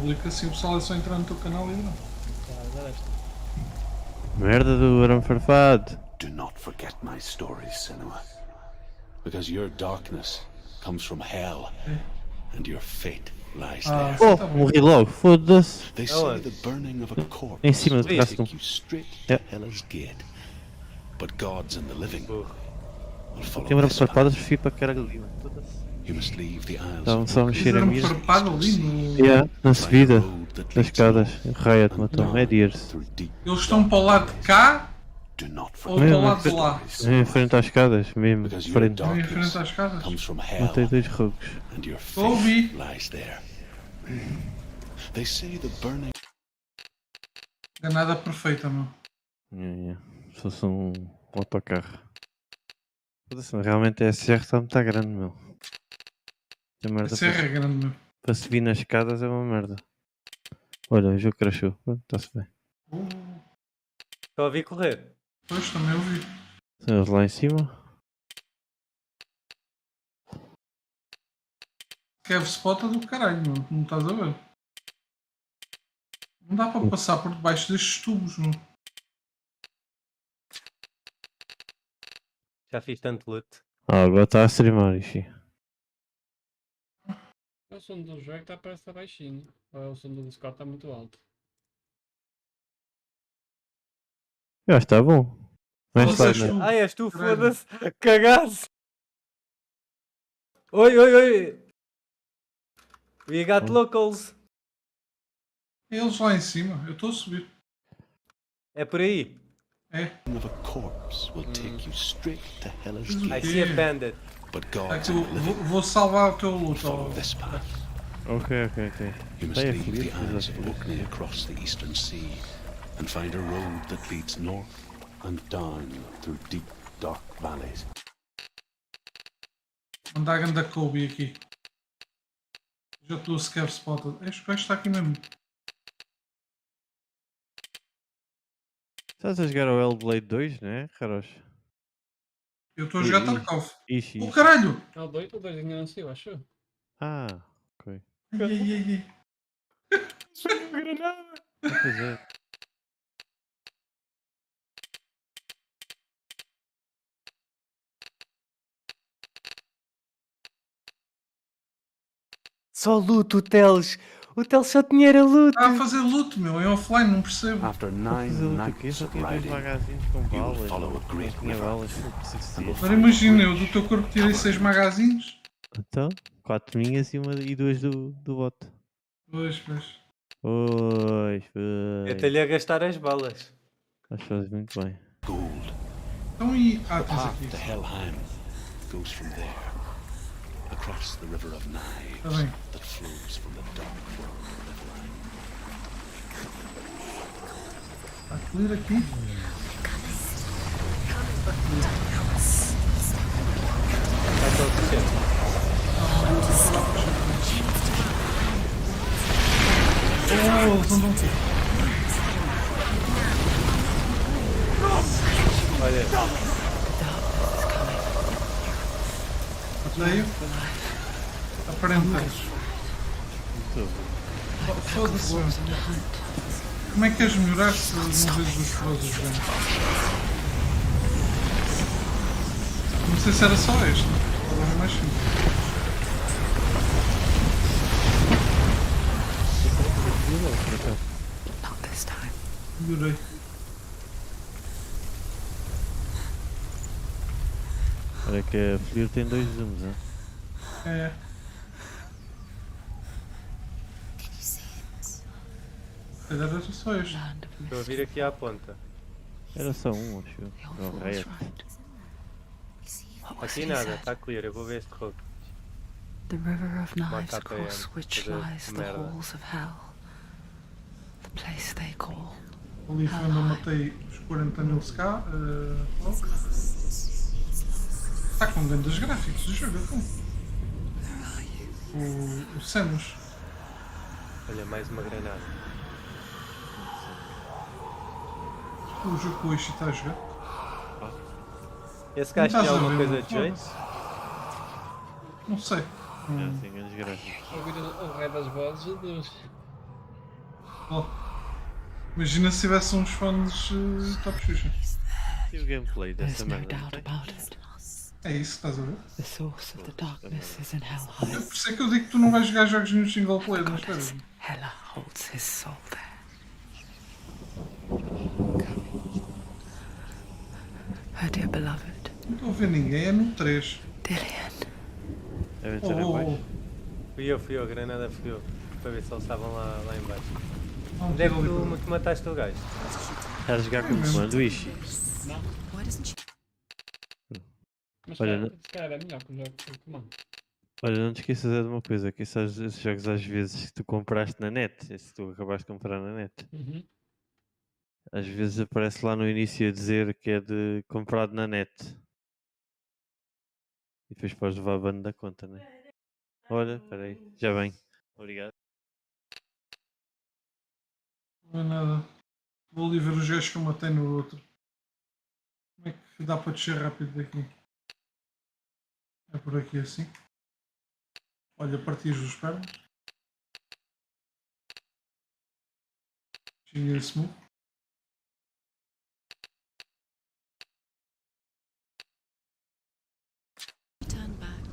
público, assim o pessoal é só entrar no teu canal e não. Merda do arame farpado. Do not forget my stories, Senua. Because your darkness comes from hell, and your fate lies there. Oh, morri logo, foda-se. They say the burning of a corpse Em cima do will braço. take you straight to Hela's gate. But gods and the living will follow Tem um arame this path. farpado, fui para caralho ali. You must leave the Isles Estavam of só a Orc mexer a Fizeram-me mira. farpado ali no. Yeah, na and find a subida road that das leads escadas. north Riot and matou-me, down é Deers. through deep Eles estão para o lado de cá Do not ou forget para o Mesmo, lado de lá? em frente às escadas, mesmo, because your frente. Estão em darkness frente às casas? comes from Matei hell, dois rogues. and your Ouvi. fate lies there. They say the burning Ganada perfeita, meu. Yeah. Só sou um autocarro. Foda-se, realmente a SR está muito grande, meu. A A merda serra é grande, meu. para subir nas escadas é uma merda. Olha, o jogo crashou. Pronto, está-se bem. Estou a ouvir correr. Pois, também ouvi. São eles lá em cima. Kev spot é do caralho, meu. Não estás a ver? Não dá para passar por debaixo destes tubos, meu. Já fiz tanto loot. Ah, agora está a streamar, isto. O som do jogo parece estar baixinho. Ou o som do Discord está muito alto. Eu acho que está bom. Mas Vocês está, tu- né? Ai, és tu, Caralho. foda-se. Cagaço. Oi, oi, oi. We got locals. Eles lá em cima. Eu estou a subir. É por aí. É. of a corpse will take you straight to Hela's Isso I gate. see a Yeah. bandit. But Tá gods aqui, and the living vou salvar o teu luto. follow this path. Ok. You must Está aí a leave fluir, the Isles of exato. Orkney across the eastern sea and find a road that leads north and down through deep, dark valleys. Mandar a ganda Kobe aqui. Já estou a scav spotted. Este gajo está aqui mesmo. Estás a jogar o Hellblade 2, né, Caros? Eu estou a jogar Tarkov. Ixi. O caralho! O 2 ainda não saiu, acho. Ah, ok. Ai. Pois é. Só loot, o Teles. O Teles só tinha era loot. Está a fazer luto, meu. Em offline, não percebo. After Fazer 9 luta aqui, nights só of tinha dois riding, magazines com balas. follow a Não great tinha river. balas, não preciso de Agora imagina, eu do teu corpo tirei 6 magazines. Então, 4 minhas e 2 do bote. Pois. Pois. Eu estou-lhe a gastar as balas. Acho que fazes muito bem. gold. Então e. The Tens path aqui. to Helheim goes from there, across the river of Tá knives bem. that flows from the dark world of Evelyn. Está clear aqui. Está todo suficiente. Oh, eles andam aqui. Olha, Matei-o. Aparenta. Foda-se. Como é que queres melhorar se não vês os frosos bem? Não sei se era só este. Agora é mais simples. Not this time. Melhorei. Olha que a Flir tem 2 zooms, hein? É. Se calhar era só este. Land of estou a mist. vir aqui à ponta. Era só um, acho eu. Your Não, fool Riot. was right. What was Aqui he nada, said? está clear. Eu vou ver este rogue. The river of knives KPM, across which fazer lies the merda. halls of hell. The place they call Ali foi onde eu matei os 40 mil SK. Está com grandes gráficos o jogo, então. O Samus. Olha, mais uma granada. O jogo que o Ishi está a jogar. Esse gajo Não tinha estás a alguma ver, coisa não? de jeito? Não sei. Ah, tem grandes gráficos. Ouvir o rei das vozes, Jesus. Oh. Imagina se tivesse uns fones top Xuxa. E o gameplay There's dessa no merda? Não doubt tem? about it. É isso, estás a ver? The source of the darkness is in É Helheim. por isso é que eu digo que tu não vais jogar jogos no single player, mas espera. Hela holds his soul there. Her dear beloved, Não estou a ver ninguém, é no 3. Dillian. Devem Oh, estar em oh, baixo. Fui eu, a granada fui eu. Para ver se eles estavam lá em baixo. oh. Onde é que tu mataste o gajo? Estás a jogar com o comando, Ishi. Não. Why doesn't she? Mas Olha, se calhar é melhor que o jogo com o comando. Olha, não te esqueças é de uma coisa, que esses jogos às vezes que tu compraste na net, esse que tu acabaste de comprar na net, Uhum. às vezes aparece lá no início a dizer que é de comprado na net. E depois podes levar a banda da conta, né? Olha, peraí, já vem. Obrigado. Não é nada. Vou ali ver os gajos que eu matei no outro. Como é que dá para descer rápido daqui? É por aqui assim. Olha, partis os pernas. Tinha esse move. Turn back.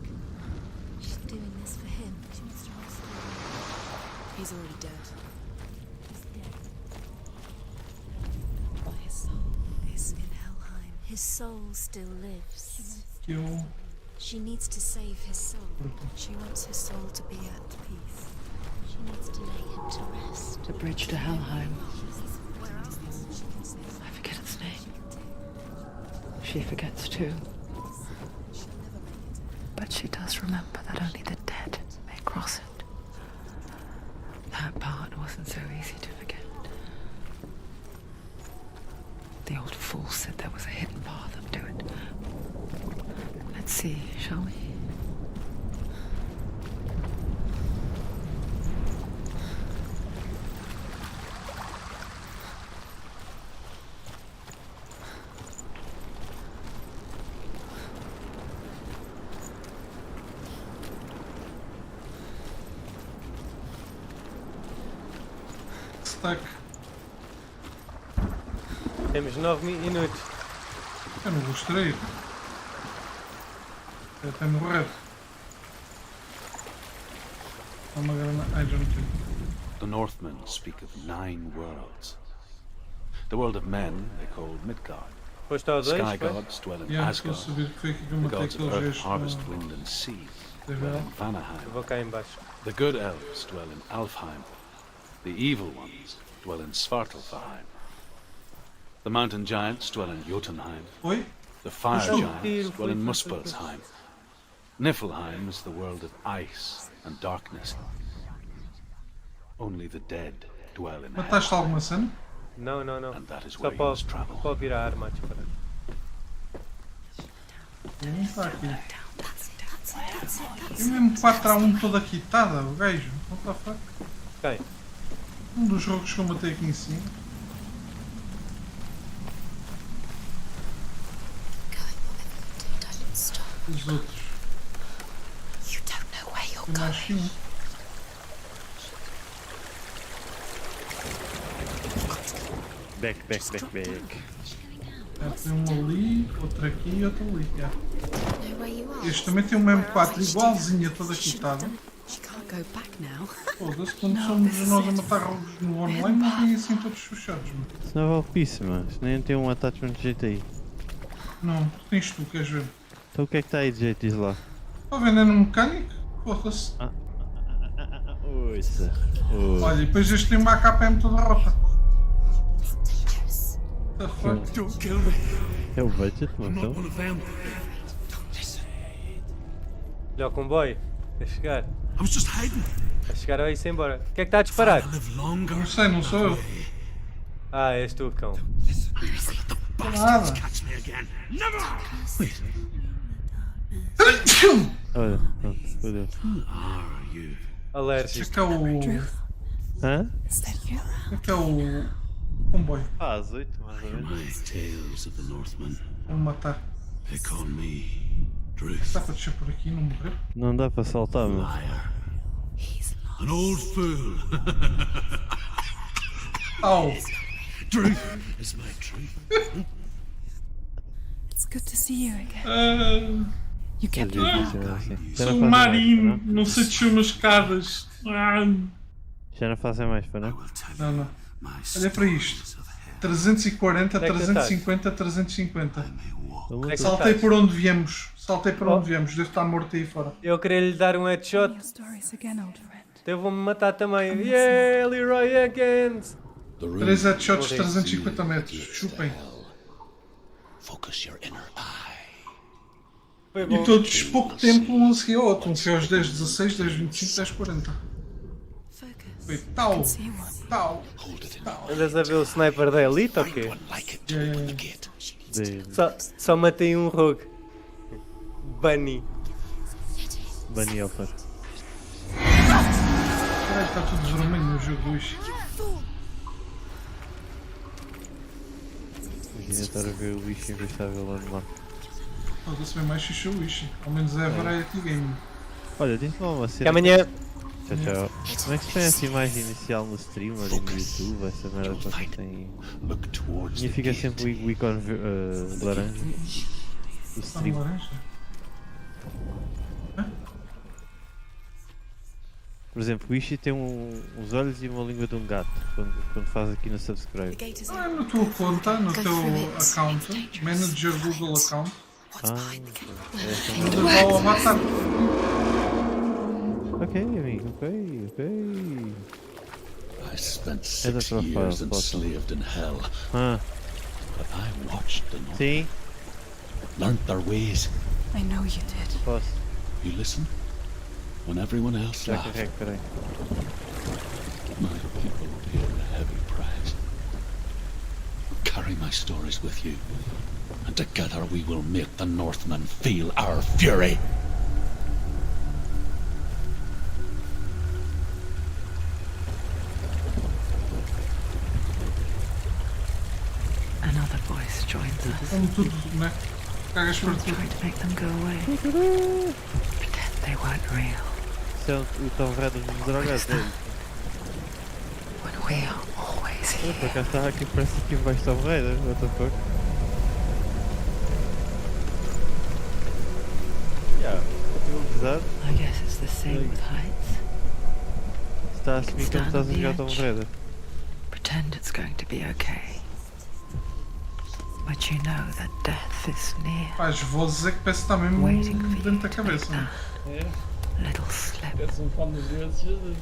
She's doing this for him. She wants to rescue him. He's already dead. He's dead. But his soul is in Helheim. His soul still lives. Que eu. She needs to save his soul. She wants his soul to be at peace. She needs to lay him to rest. The bridge to Helheim. Where are we? She can save I forget its name. She forgets too. But she does remember that only the dead may cross it. That part wasn't so easy to forget. The old fool said there was a hidden path up to it. Let's see, shall we? Stack. Temos 9 minutos. Eu não vou extrair. Eu até morrer. Há uma grana. Ai, já não tenho. The Northmen speak of 9 worlds. The world of men they call Midgard. Foste ao 2, Sky foi? gods dwell in E antes de eu Asgard. saber que foi aqui que eu The matei gods of aqueles earth, gajos harvest, no wind, and sea TV. dwell in Vanaheim. Vou cá em baixo. The good elves dwell in Alfheim. The evil ones dwell in Svartalfheim. The mountain giants dwell in Jotunheim. Oi? The fire Oh, giants dear, dwell in wait, Muspelheim. Niflheim is the world of ice and darkness. Only the dead dwell in hell, Mataste alguma cena? Não. and that is Só where you must travel. pode virar a arma a disparar. Não está aqui. That's it. E mesmo 4-1 toda quitada, o gajo. What the fuck? Quem? Um dos jogos que eu matei aqui em cima. Going whatever you do, don't stop. Os outros. You don't know where you're Tem mais que um. Back. É, tem um ali, outro aqui e outro ali. É. Know where you are. Este também tem um M4 igualzinha, toda quitada. She can't go back now. Foda-se, quando somos nós a matar roubos no online, não tem assim todos fechados. Mano. Isso não vale piece, mano. Isto nem tem um attachment de jeito aí. Não, tens tu, queres ver? Então o que é que está aí de jeito, diz lá? Está vendendo um mecânico? Foda-se. Ouça. Olha, e depois este tem uma AKM toda rota. Dangerous. What the fuck? Don't kill me. É o budget, I'm not mano. one of them. Olha o comboio. A chegar. I was just hiding. A chegar aí sem embora. O que é que está a disparar? I live longer. Não sei, não sou eu. Ah, és tu, cão. Nada. Catch me again. Never. Wait. Olha, pronto, fodeu. Who are you? Alérgico. Este é o. Hã? Este é o. Comboio. Ah, às 8, mais ou menos. My tales of the Northmen. Vou-me matar. They call me Druth. Dá para descer por aqui e não morrer? Não dá para saltar, meu. Liar. An old fool. Au! Truth is my truth. It's good to see you again. Ah, You Às kept your vezes word. é assim. sou um marino, não sei descer umas escadas. Ah, Já não fazem mais, para I não? will tell não, you não. my Olha para isto. stories of hell. 340, Onde é que 350, 350. I may walk Onde é que Saltei estás? por onde viemos. Saltei por Oh. onde viemos. Devo estar morto aí fora. Eu queria lhe dar um headshot. Your stories again, old friend. Teve-me matar também. Yeah, Leroy Jenkins! The room 3 headshots, Morri. 350 metros. leads to Chupem. hell. Focus your inner eye. Foi E bom. todos pouco tempo um a seguir ao outro. Um foi aos 10:16, 10:25, 10:40. Focus. Foi tal, See one. tal. Hold it in Andas a ver o sniper da Elite ou Find quê? one like it to Yeah, open yeah, the yeah. gate. Só matei um rogue. Bunny. Bunny Hopper. Caralho, está tudo vermelho no jogo hoje. Imagina estar a ver o bicho em vez de estar a ver lá no mapa. Foda-se bem mais xixi wishi. Ao menos é a Variety Gaming. Olha, diz-me lá uma Até cena. amanhã. Tchau, tchau. Como é que se põe essa imagem inicial no streamer e no YouTube? Essa merda que vocês têm. Look towards Minha the fica gate. sempre o ícone laranja. Do Está no stream. laranja. Por exemplo, o Ishi tem uns olhos e uma língua de um gato quando faz aqui no The subscribe. gate is Ah, na tua conta, no teu account, Manager Google Account, What's Ah, behind the gate? essa onde merda. vai o avatar. Ok, amigo, ok. I spent Era 6 profile years photo. enslaved in hell, Ah, but I watched the North, sim, learnt their ways. I know you did. posso. You listened when everyone else Já laughed. carrego, peraí. My people pay a heavy price. Carry my stories with you, and together we will make the Northmen feel our fury. Another voice joins us. Como tudo, né? Cagas para tudo. Try to make them go away. Pretend they weren't real. Isso é o Tom Raider dos drogados, é isso? When we are always Por here. acaso estava aqui, parece aqui embaixo Tom Raider, what the fuck? Yeah, apesar I guess it's the same with heights. está a assumir que não estás a jogar Tom Raider. Pretend it's going to be okay. But you know that death is near. Pá, as vozes é que parece que está mesmo Waiting for you dentro da to make cabeça. Né? É, little slip. parece um fome dos vezes, Jesus.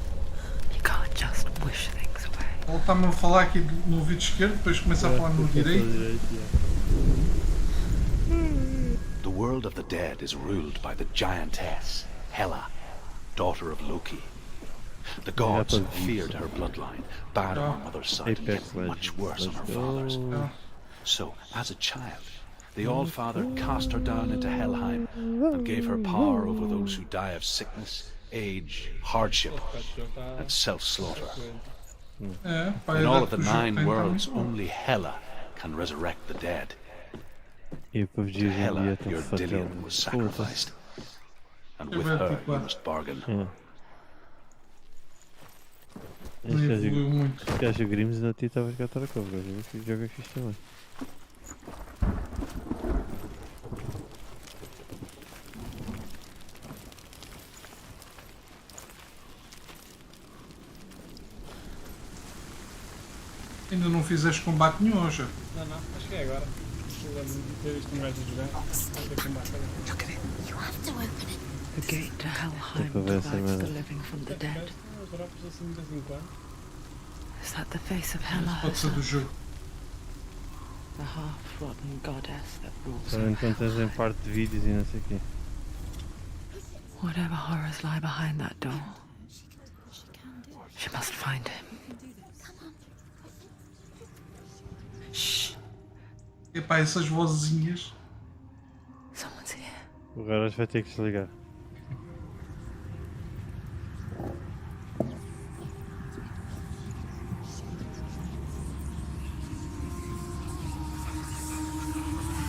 You can't just wish things away. Ele está-me a falar aqui no ouvido esquerdo, depois começa a falar no direito. The world of the dead is ruled by the giantess, Hela, daughter of Loki. The gods Apple feared her bloodline, bad on her mother's side, and Apex yet much Legends. worse on her Let's father's. go. So, as a child, the All-Father cast her down into Helheim and gave her power over those who die of sickness, age, hardship, Acho que o jogo tá and self-slaughter. coisa. É, pá, In é all dado of the que o jogo 9 tem worlds, também. only Hela can resurrect the dead. E o PUBG hoje em dia Hela, está your fatal. Dillion was sacrificed. And with her, you must bargain. É. Não Este evoluiu muito. gajo Grims ainda tinha estava a jogar Tarkov, joga fixe também. Ainda não fizeste combate nenhum hoje. Não, acho que é agora. Eu lembro de ter visto um gajo a jogar. Vou ter que combate agora. Look at it. You have to open it. The gate to Helheim Para ver essa divides the merda. living from the dead. Os drops assim de vez em quando. Is that the face of Hela Pode ser do herself? jogo. The half-rotten goddess that rules Só over enquanto tens em Helheim. parte de vídeos e não sei o quê. Whatever horrors lie behind that door, she must find him. Shh, E pá, essas vozinhas. someone's here. O garoto vai ter que desligar.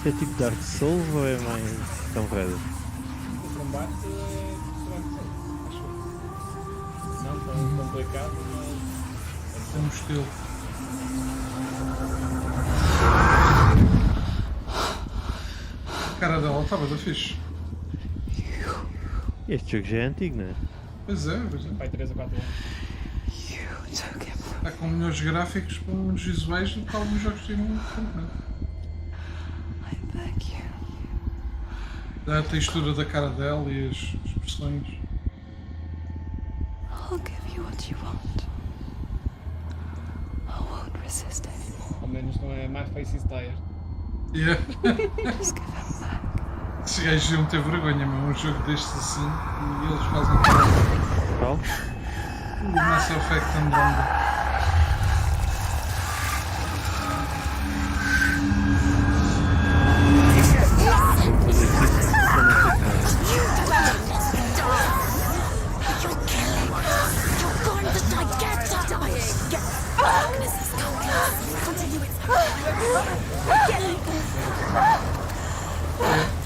É tipo Dark Souls ou é mais Tomb Raider? O combate é durante acho eu. Não tão complicado, mas. Tem um estilo. ela estava da fixe. Este jogo já é antigo, não é? Pois é, pois é. Vai 3 ou 4 anos. You took him from Está com melhores gráficos, com melhores visuais do que alguns jogos têm no concorrente. I beg you. Dá a textura da cara dela e as expressões. I'll give you what you want. I won't resist anymore. Ao menos não é mais Faces Tire. Yeah. Just give him back. Esses gajos iam ter vergonha, meu. Um jogo destes assim e eles fazem Qual? o Mass Effect Andromeda.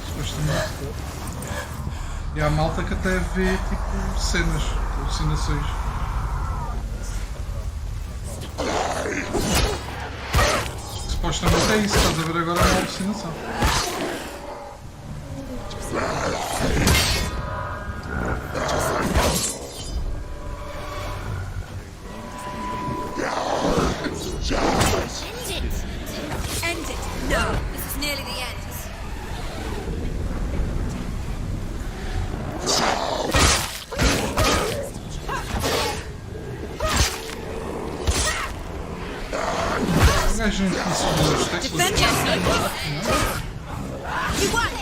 Supostamente. E há malta que até vê tipo cenas, alucinações. Supostamente é isso, estás a ver agora uma alucinação. End it! No! This is nearly the end. O gajo não disse os textos. Defend yourself! You won!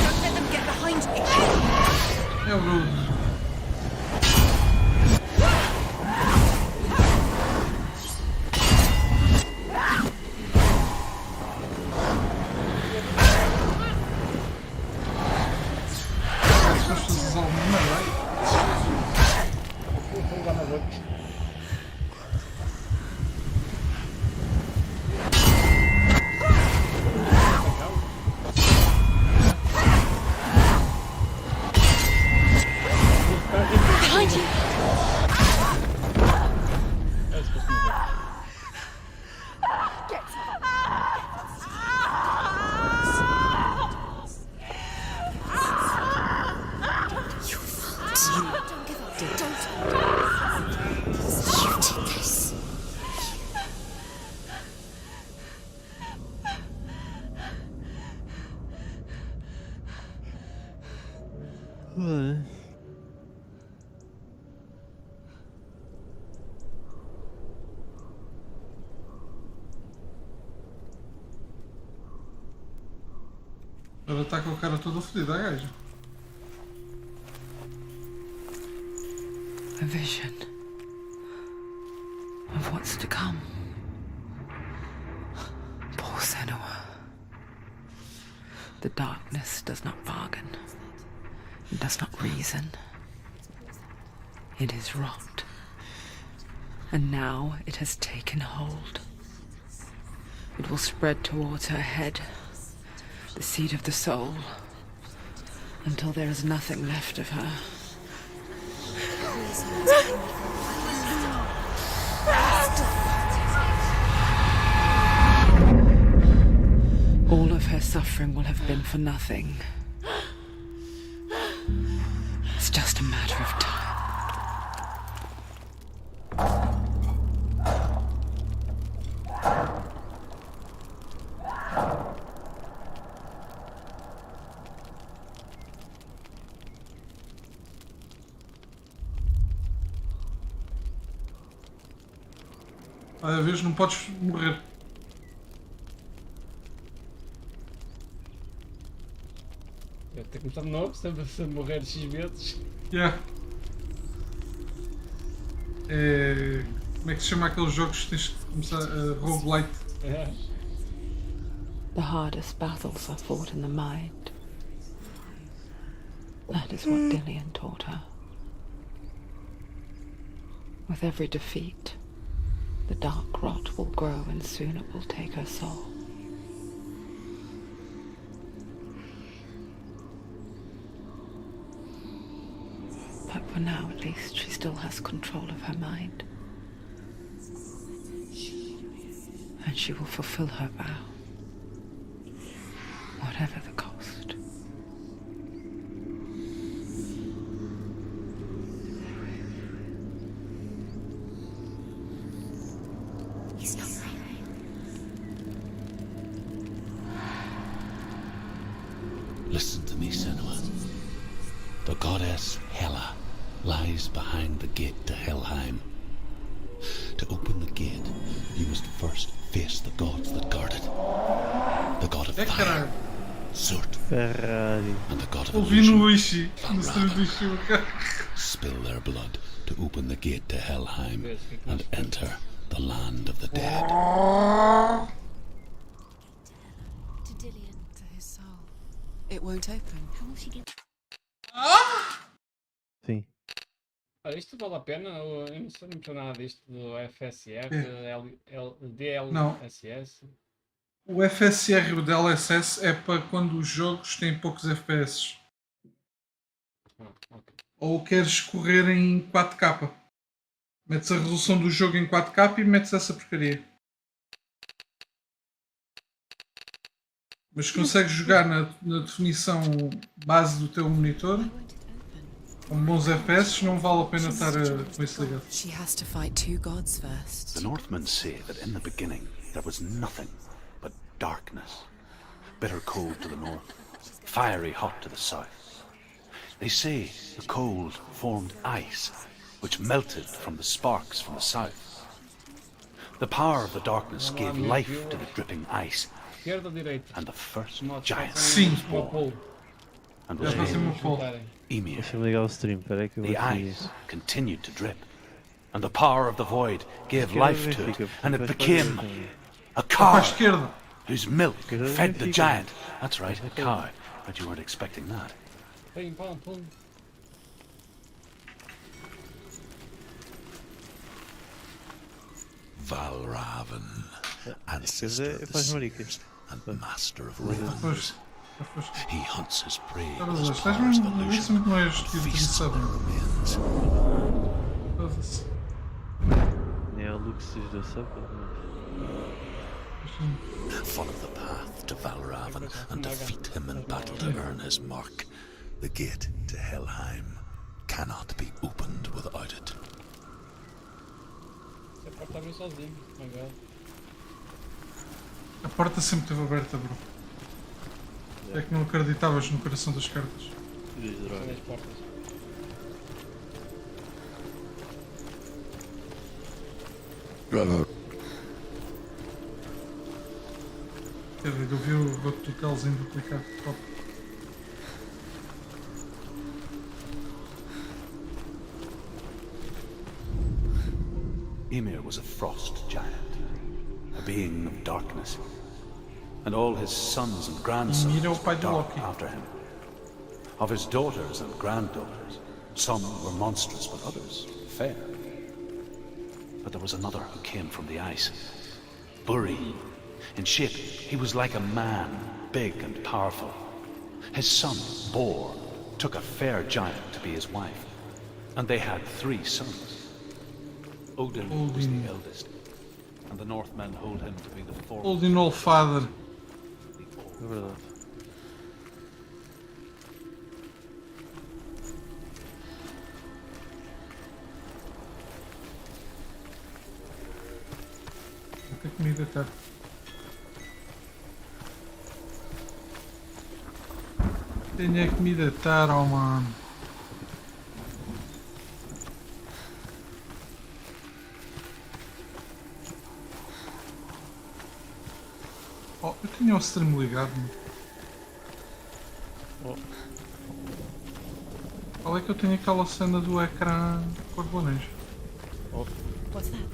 Don't let them get behind me! É o Rude. As pessoas alguma vai. Vou lá na boca. Behind you! É se fosse morrer. Don't give up. Don't. You did this. Ela está com a cara toda fodida, a gaja. A vision of what's to come. Poor Senua. The darkness does not bargain. It does not reason. It is rot. And now it has taken hold. It will spread towards her head, the seat of the soul, until there is nothing left of her. All of her suffering will have been for nothing. It's just a matter of time. Às vezes não podes morrer. Deve ter começado de novo, sempre a morrer X vezes. Yeah. É... Como é que se chama aqueles jogos que tens que começar a roguelite? É. The hardest battles are fought in the mind. That is what Dillian taught her. With every defeat, The dark rot will grow and soon it will take her soul. But for now, at least, she still has control of her mind. And she will fulfill her vow, whatever the cost. He's not right. Listen to me, Senua. The goddess Hela lies behind the gate to Helheim. To open the gate, you must first face the gods that guard it. The god of É fire, caralho. Surt, Ferrari. and the god of Ouvi no illusion, Ishi. No stream do Ishi, o cara. spill their blood to open the gate to Helheim and enter the land of the dead. To Dillian. To his soul. It won't open. How will she get? Sim. Olha, isto vale a pena? Eu não sei muito nada disto do FSR, Não. DLSS. O FSR e o DLSS é para quando os jogos têm poucos FPS. Ok. Ou queres correr em 4K. Metes a resolução do jogo em 4K e metes essa porcaria. Mas se consegues jogar na definição base do teu monitor, Why won't it open? com bons FPS, não vale a pena estar com isso ligado. She has to fight two gods first. The Northmen say that in the beginning there was nothing but darkness. Bitter cold to the north, fiery hot to the south. They say the cold formed ice, which melted from the sparks from the south. The power of the darkness gave life to the dripping ice, Esquerda ou direita? and the first Uma giant Sim. was Uma born, pole. and Já was passei named uma foto. Voltarem. Ymir. Deixa-me ligar o stream, peraí que eu vou The aqui. ice continued to drip, and the power of the void gave Esquerda life to it, Benfica, and it vais para a became direita. a Para a cow esquerda. whose milk Esquerda fed the Benfica. giant. That's right, a cow. But you weren't expecting that. Pim, pam, pum. Valravan, Esquerda ancestor of the faz marica. seas and master of Pois, ravens. já foste. He hunts his prey Cara, with his estás powers of mesmo. illusion Isso muito não és and tipo de feasts on saber. their remains. Foda-se. Nem é o Luxus da Sapa, Follow the path to Valravan and defeat him in battle to earn his mark. The gate to Helheim cannot be opened without it. Você pode abrir sozinho. Agora. A porta sempre esteve aberta, bro. É que não acreditavas no coração das cartas. São as portas. Quer dizer, eu vi o Goto do Teles em duplicado. Top. Ymir was a frost giant, a being of darkness, and all his sons and grandsons Ymir é o pai were do dark Loki. after him. Of his daughters and granddaughters, some were monstrous, but others fair. But there was another who came from the ice. Buri. In shape, he was like a man, big and powerful. His son, Bor, took a fair giant to be his wife, and they had 3 sons. Odin was Odin. the eldest, and the Northmen hold him to be the foremost. Holding All Father. É verdade. Vou ter que me deitar. Tenho é que me deitar, oh mano. Oh, eu tinha o stream ligado. Mano. Qual é que eu tenho aquela cena do ecrã cor de laranja? What's that?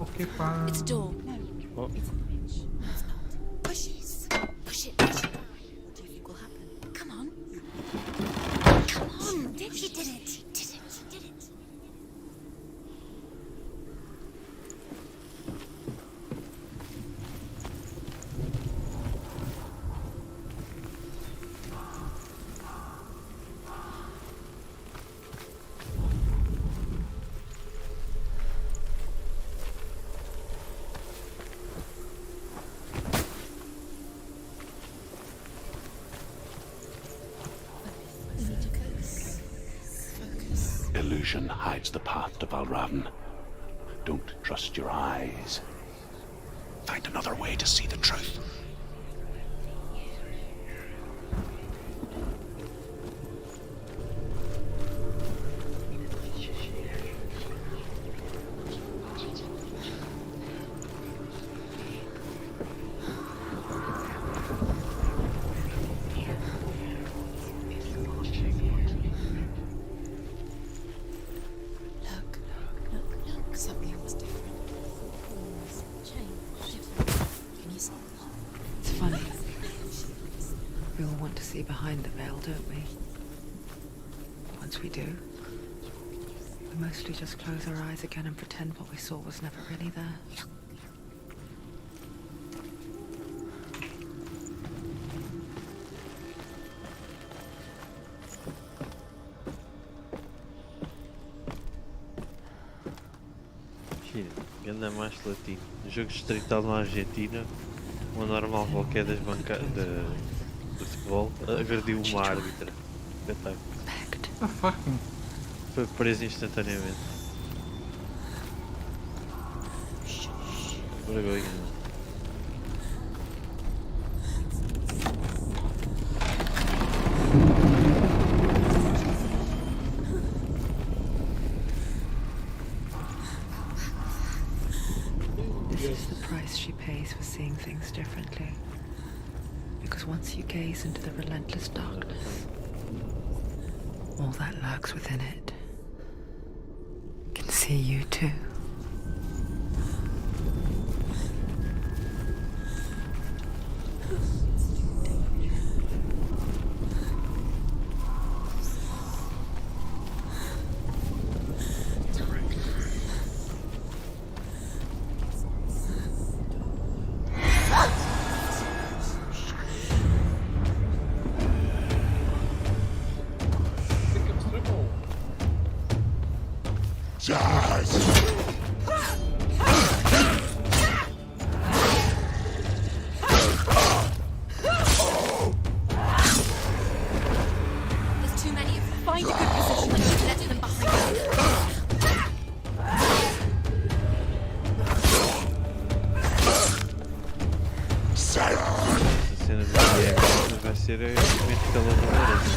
Ok, pá. It's a door. Oh. It's a witch. No, it's not. Push it. Push it. What do you think will happen? Come on. Come on. She did it. She did it. She did it. Illusion hides the path to Valravn. Don't trust your eyes. Find another way to see the truth. Look, something was different. Can you see? It's funny. We all want to see behind the veil, don't we? Once we do, we mostly just close our eyes again and pretend what we saw was never really there. China, ganda mais latino. Jogo distrital na Argentina, uma normal qualquer das bancadas de futebol, agrediu uma árbitra. Espetáculo. Ah, fucking. Foi preso instantaneamente. Vergonha. This is the price she pays for seeing things differently. Because once you gaze into the relentless darkness, all that lurks within it can see you too. Pick up triple. There's too many of them. Find a good position and just let them behind you. Essa cena do Diego vai ser o momento que ela não merece.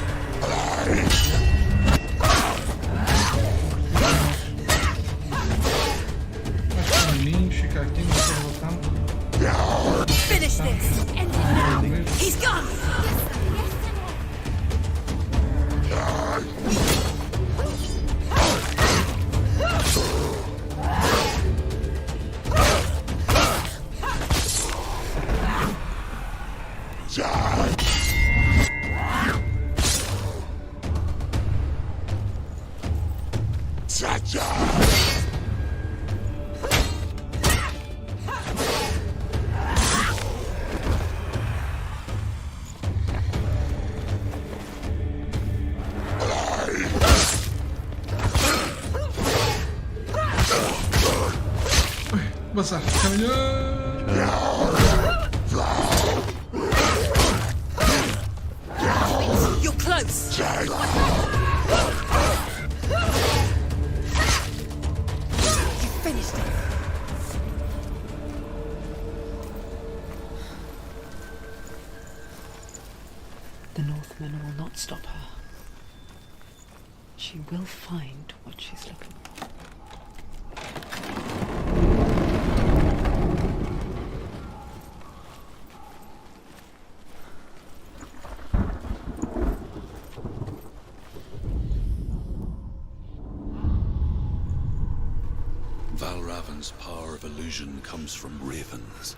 Mais pequenininhos, fica aqui, não estou voltando. Finish this. End it now. He's gone. Passar, caminhão. You're close. You finished it. The Northmen will not stop her. She will find what she's looking for. Valravn's power of illusion comes from ravens.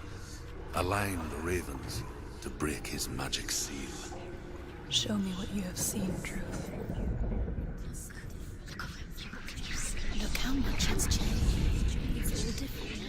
Align the ravens to break his magic seal. Show me what you have seen, Truth. Look how much it's changed. It's all different now.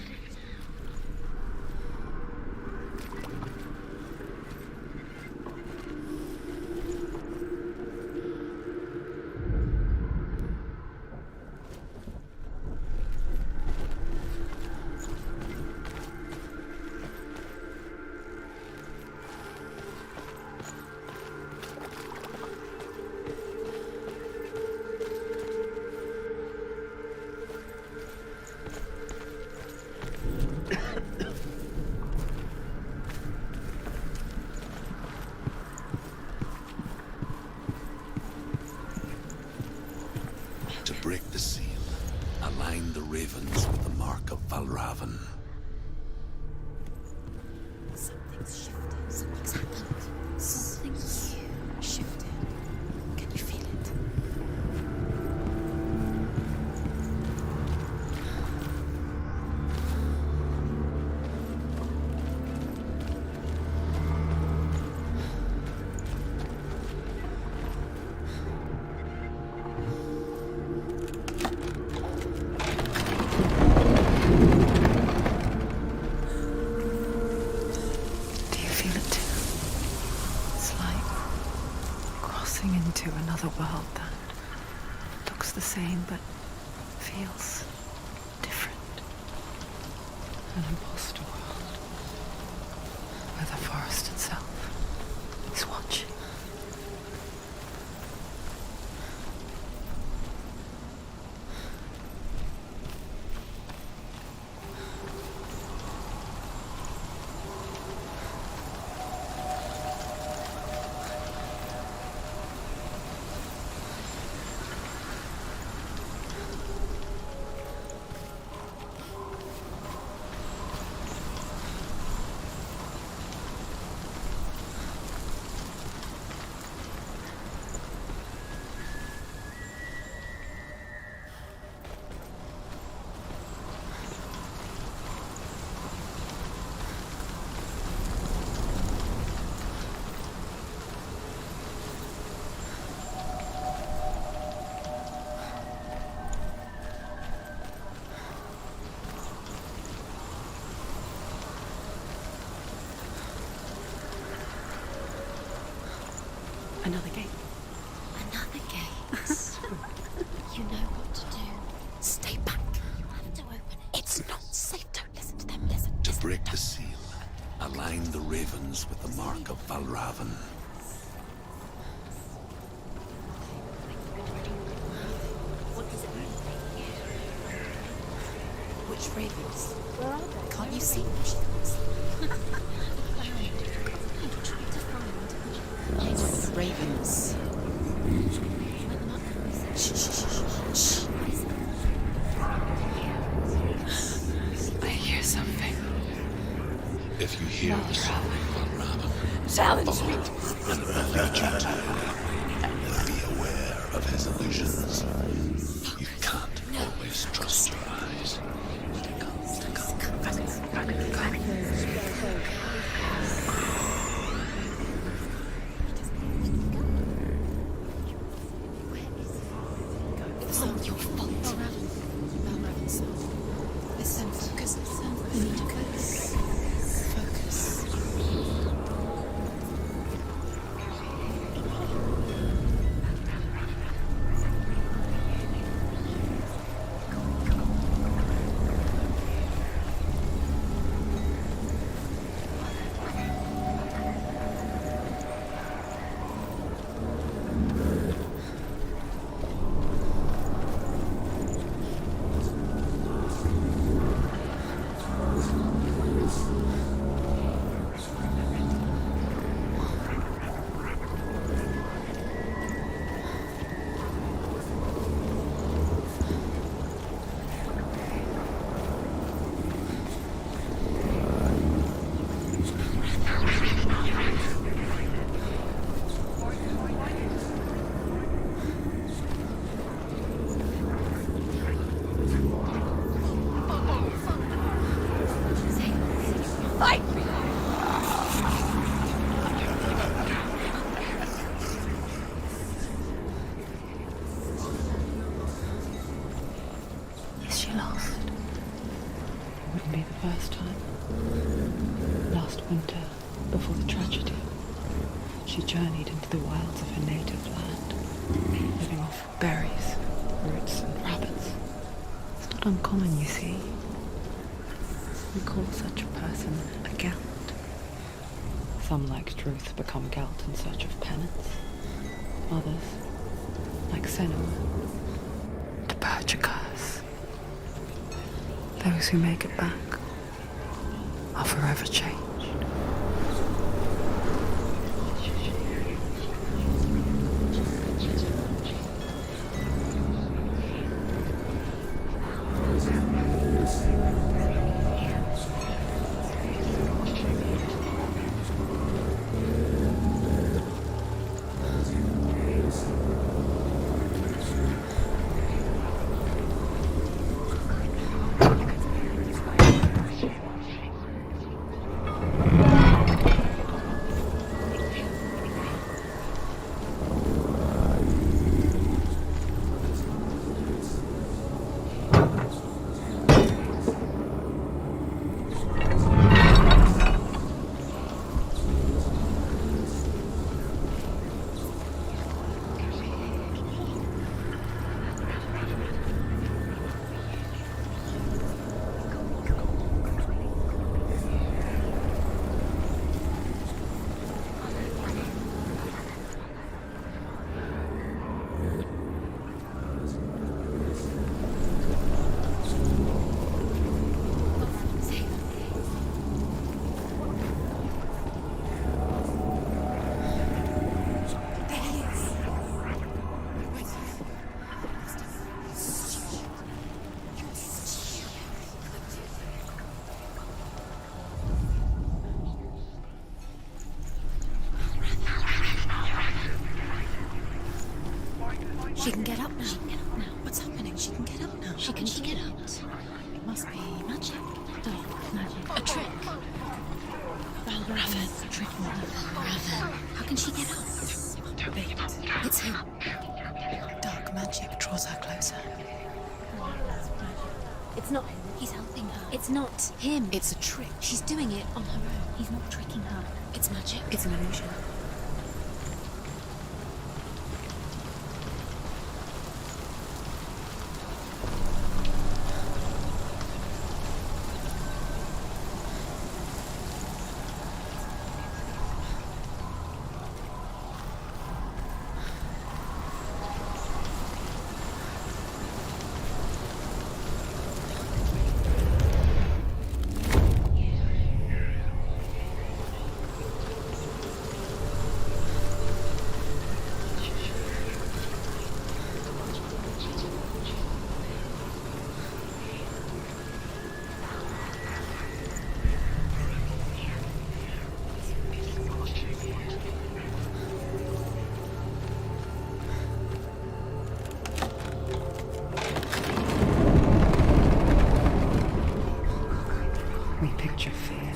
break the seal, align the ravens with the mark of Valravan. Something's shifted. Something's happened. Something new shifted. Can you feel it? Do you feel it too? It's like crossing into another world that looks the same but feels different. An imposter world where the forest itself is watching. Another gate. Another gate. You know what to do. Stay back. You have to open it. It's not safe. Don't listen to them. Listen. To break the seal, align the ravens with the mark of Valravan. What does it mean? Which ravens? Where are they? Can't you see them? It's the ravens. Shh, shh, shh, shh. I hear something. If you hear the sound of Valravan, Challenge me. And will lead you to him. Be aware of his illusions. You can't always trust your eyes. It's all your fault. Listen, focus. We need to focus. Is she lost? Wouldn't be the first time. Last winter, before the tragedy, she journeyed into the wilds of her native land, living off berries, roots, and rabbits. It's not uncommon, you see. We call such a person a Gelt. Some, like Truth, become Gelt in search of penance. Others, like Senua, to purge a curse. Those who make it back are forever changed. She can get up now. She can get up now. What's happening? She can get up now. She can get out. It must be magic. Dark magic. A trick. Raven. Trick Raven. How can she get up? It's him. Dark magic draws her closer. It's not him. He's helping her. It's not him. It's a trick. She's doing it on her own. He's not tricking her. It's magic. It's an illusion. We picture fear,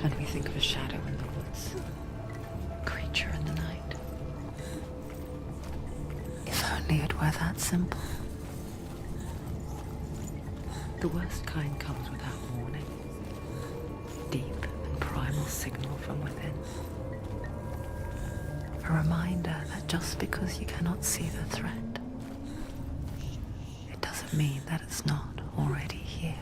and we think of a shadow in the woods, a creature in the night. If only it were that simple. The worst kind comes without warning. Deep and primal signal from within. A reminder that just because you cannot see the threat, it doesn't mean that it's not already here.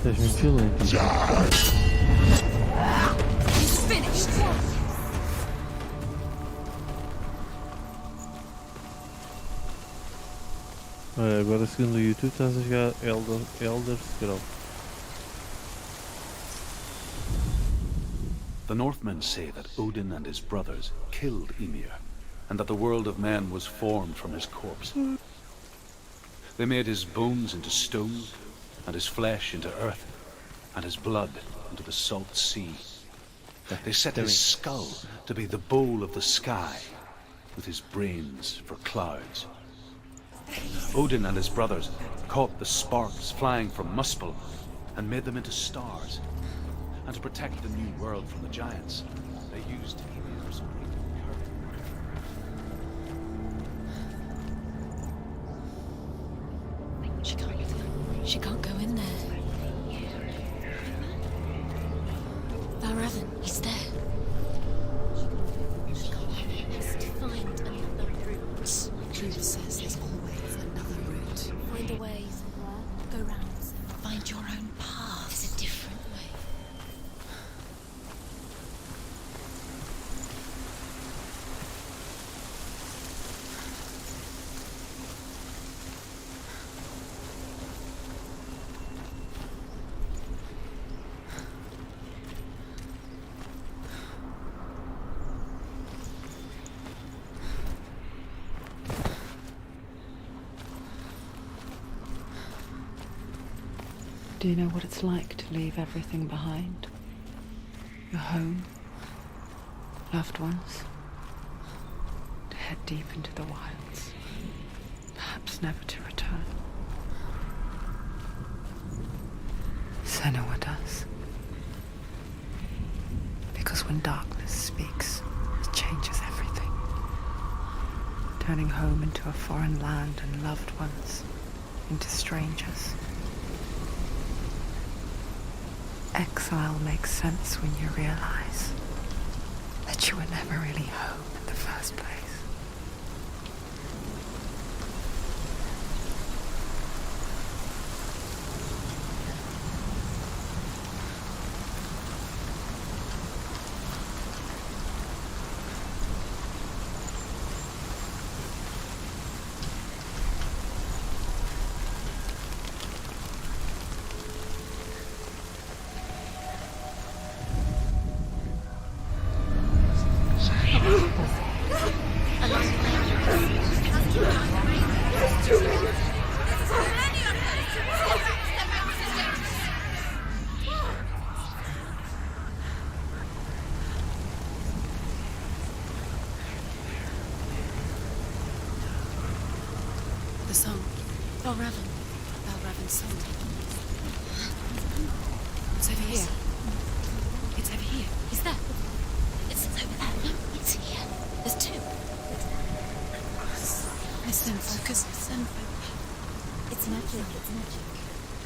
Estás muito violento. He's finished. Olha, agora segundo o YouTube estás a jogar Elder Scrolls. The Northmen say that Odin and his brothers killed Ymir, and that the world of men was formed from his corpse. They made his bones into stone, and his flesh into earth, and his blood into the salt sea. They set his skull to be the bowl of the sky, with his brains for clouds. Odin and his brothers caught the sparks flying from Muspel and made them into stars. And to protect the new world from the giants, they used Helios. She can't go in there. Valravn, he's there. Must find another route. Truth says there's always another route. Find a way. Go round. Find your own path. There's a different way. Do you know what it's like to leave everything behind? Your home, loved ones, to head deep into the wilds, perhaps never to return. Senua does. Because when darkness speaks, it changes everything, turning home into a foreign land and loved ones into strangers. Exile makes sense when you realize that you were never really home in the first place. The song. Valravn. Valravn's song. It's over here. It's over here. Is that? It's over there. No, it's here. There's two. Listen, focus. Listen. It's magic. It's magic.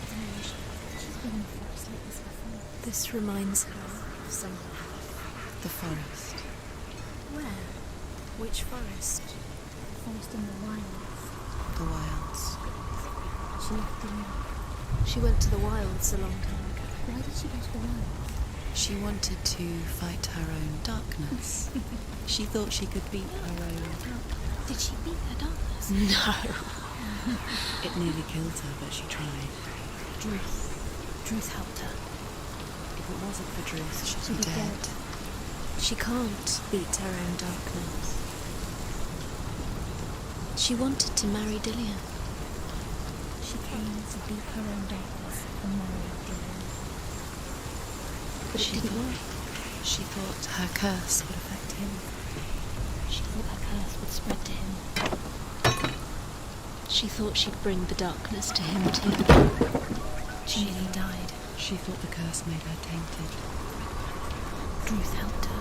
It's an illusion. She's been in the forest like this before. This reminds her Of someone. of the forest. Where? Which forest? The forest in the wilds. The wilds. She left the room. She went to the wilds a long time ago. Why did she go to the wilds? She wanted to fight her own darkness. She thought she could beat her own. Did she beat her darkness? No. It nearly killed her, but she tried. Druth. Druth helped her. If it wasn't for Druth, she'd She'd be be dead. She can't beat her own darkness. She wanted to marry Dillion. She came to beat her own darkness and marry Dillion. But it didn't work. She thought her curse would affect him. She thought her curse would spread to him. She thought she'd bring the darkness to him too. She nearly died. She thought the curse made her tainted. Druth helped her.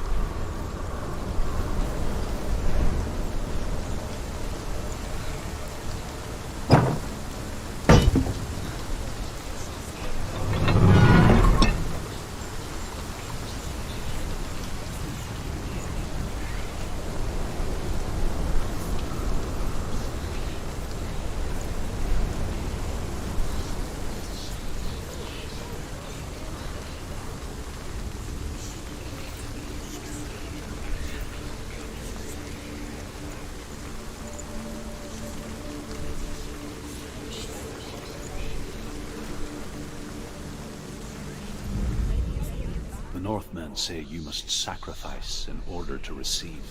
The Northmen say you must sacrifice in order to receive.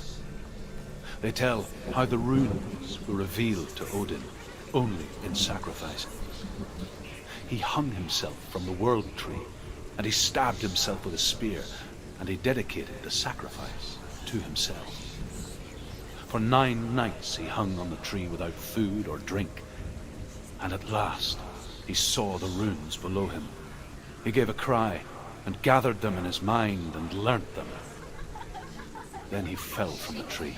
They tell how the runes were revealed to Odin only in sacrifice. He hung himself from the World Tree, and he stabbed himself with a spear, and he dedicated the sacrifice to himself. For 9 nights he hung on the tree without food or drink, and at last he saw the runes below him. He gave a cry, and gathered them in his mind and learnt them. Then he fell from the tree.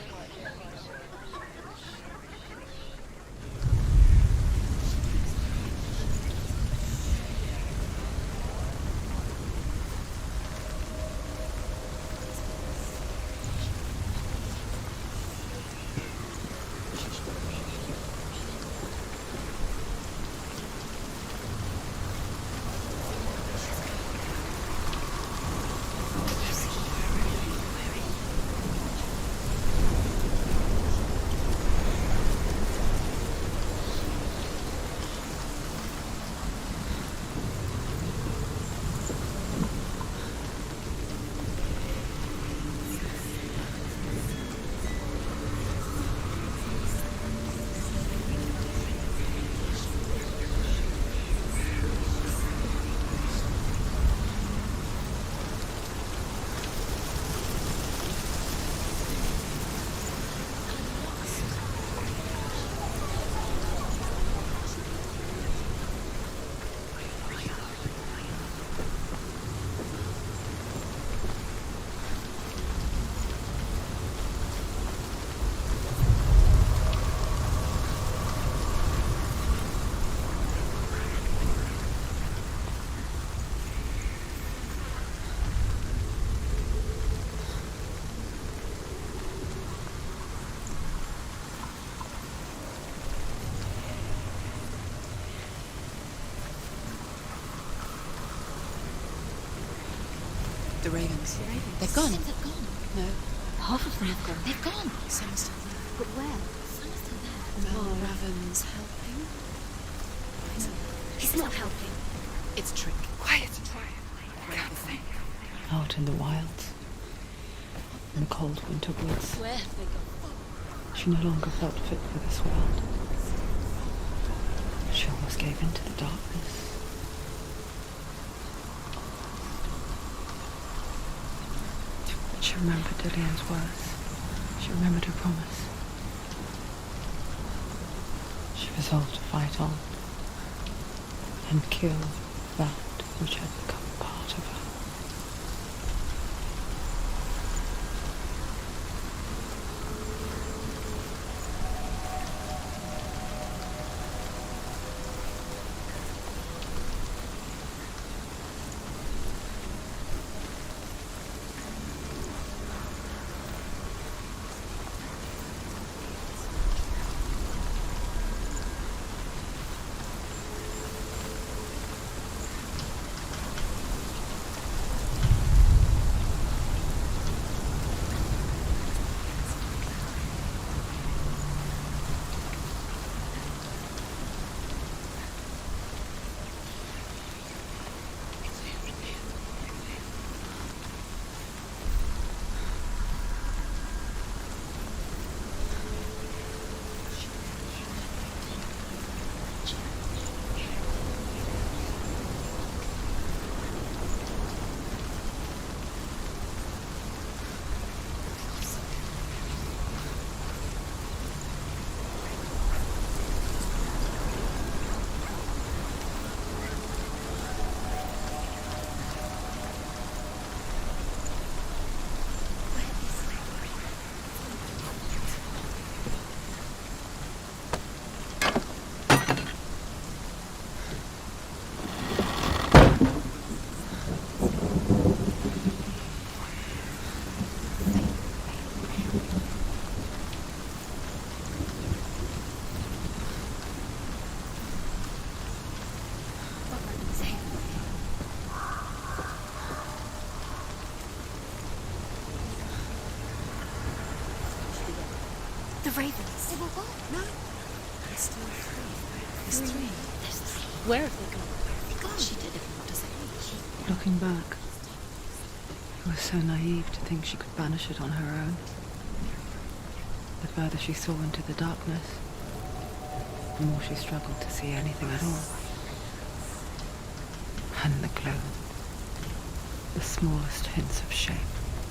The ravens. They've gone. They've gone. No, Half of them have gone. They've gone. some are still there. But where? Some are still there. Mel Raven's helping. He's not helping. It's a trick. Quiet. Out in the wilds, in the cold winter woods, Where have they gone? she no longer felt fit for this world. She almost gave in to the darkness. She remembered Dillian's words. She remembered her promise. She resolved to fight on and kill that which had become part of her. The ravens. They were gone. No. There's still 3. There's 3. There's 3. Where have they gone? They're gone. She did it. What does it mean? Looking back, it was so naive to think she could banish it on her own. The further she saw into the darkness, the more she struggled to see anything at all. And the gloom, the smallest hints of shape,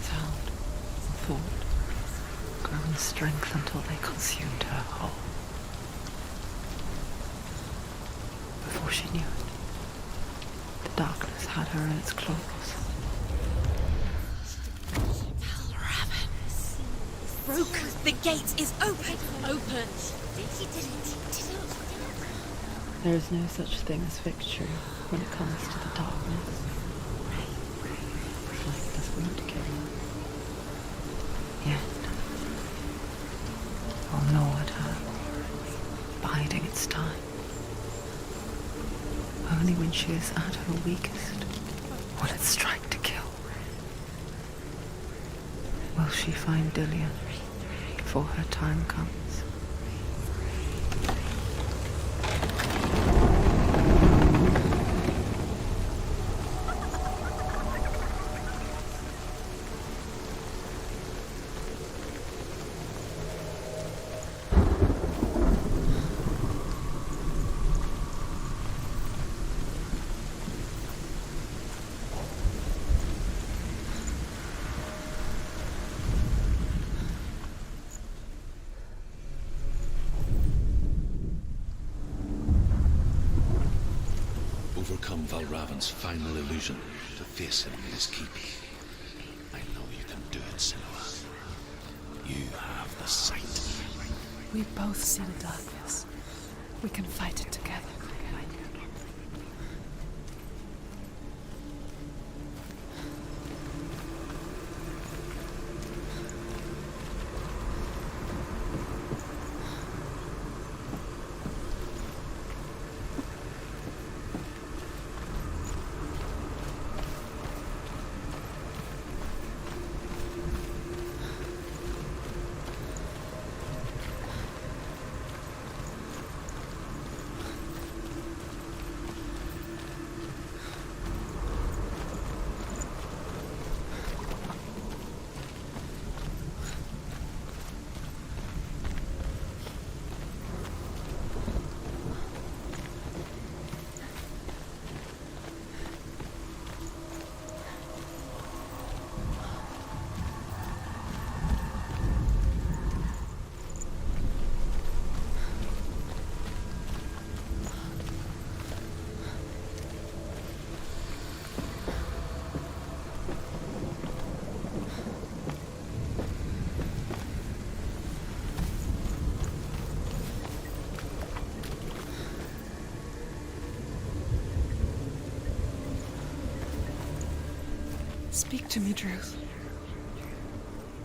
sound, or thought, grew in strength until they consumed her whole. Before she knew it, the darkness had her in its claws. Broke. The gate is open. Open. He did it. There is no such thing as victory when it comes to the darkness. Light does not kill. Yet, will gnaw at her, biding its time. Only when she is at her weakest will it strike to kill. Will she find Dillion before her time comes? Overcome Valravan's final illusion to face him in his keep. I know you can do it, Senua. You have the sight. We both see the darkness. We can fight it together. Speak to me, Druth.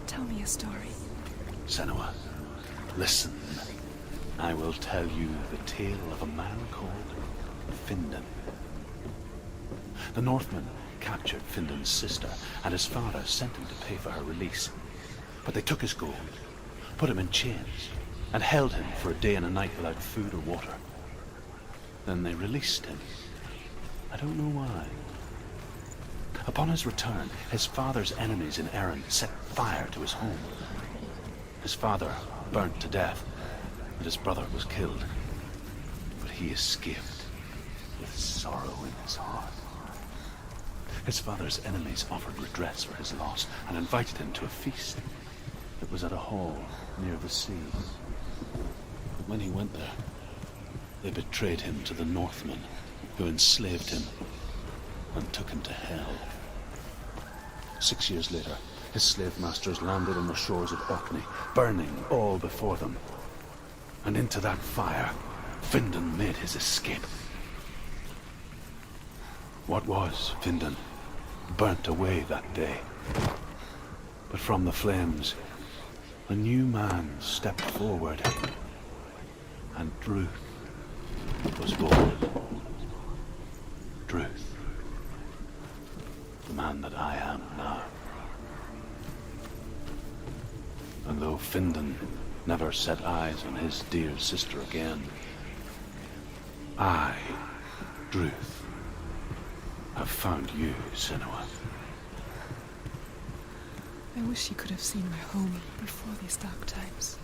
Tell me a story. Senua, listen. I will tell you the tale of a man called Findan. The Northmen captured Findan's sister, and his father sent him to pay for her release. But they took his gold, put him in chains, and held him for a day and a night without food or water. Then they released him. I don't know why. Upon his return, his father's enemies in Erin set fire to his home. His father burnt to death, and his brother was killed. But he escaped with sorrow in his heart. His father's enemies offered redress for his loss and invited him to a feast. It was at a hall near the sea. But when he went there, they betrayed him to the Northmen, who enslaved him and took him to hell. 6 years later, his slave masters landed on the shores of Orkney, burning all before them. And into that fire, Findan made his escape. What was Findan burnt away that day. But from the flames, a new man stepped forward, and Druth was born. Druth. The man that I am now. And though Findan never set eyes on his dear sister again, I, Druth, have found you, Senua. I wish you could have seen my home before these dark times.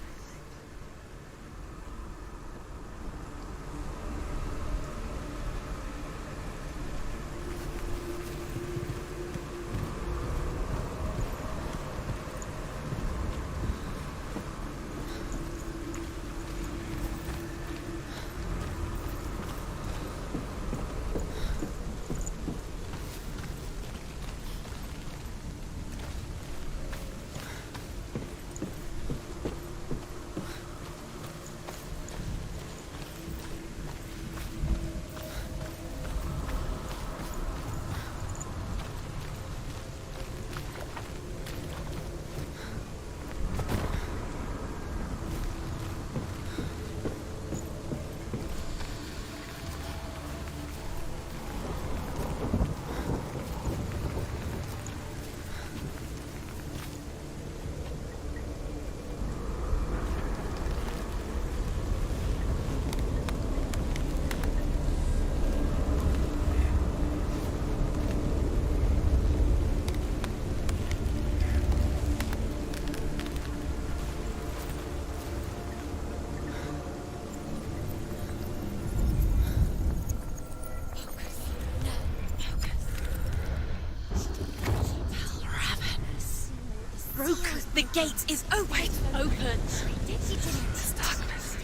The gate is open. Open. This darkness.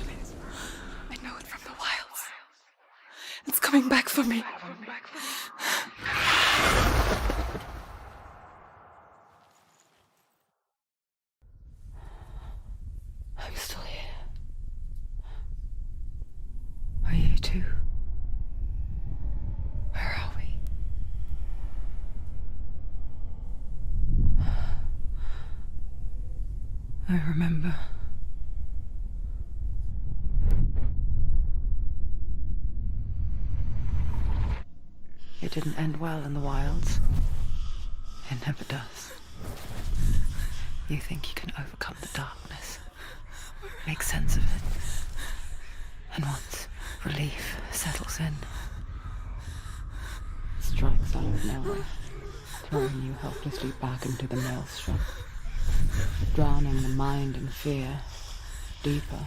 I know it from the wilds. It's coming back for me. I'm still here. Are you too? Where are we? I remember. It didn't end well in the wilds. It never does. You think you can overcome the darkness, make sense of it, and once relief settles in, it strikes out of nowhere, throwing you helplessly back into the maelstrom, drowning the mind in fear, deeper,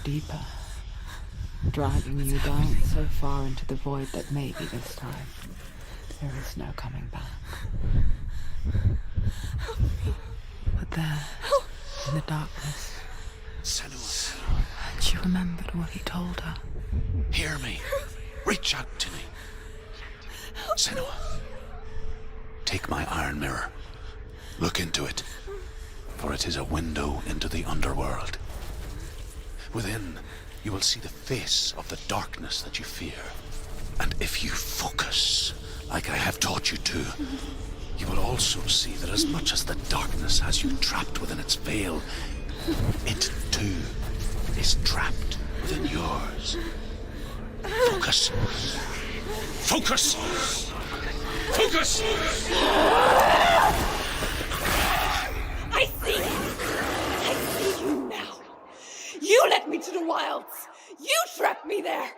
deeper, dragging you down so far into the void that maybe this time there is no coming back. But there, in the darkness, Senua, she remembered what he told her. hear me. Reach out to me. Senua, take my iron mirror. Look into it, for it is a window into the underworld. Within, you will see the face of the darkness that you fear. And if you focus, like I have taught you to, you will also see that as much as the darkness has you trapped within its veil, it too is trapped within yours. Focus. Focus! Focus! I see you! I see you now! You led me to the wilds! You trapped me there!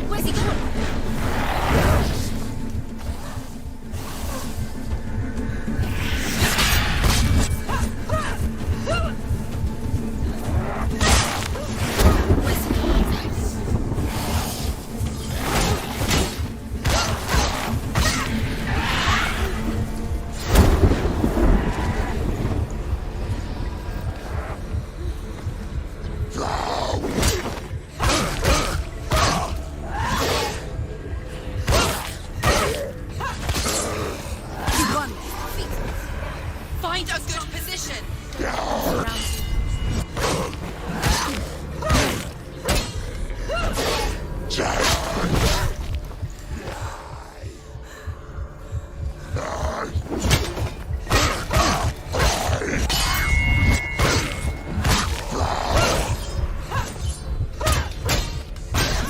Where's he going? You won. Find a good position.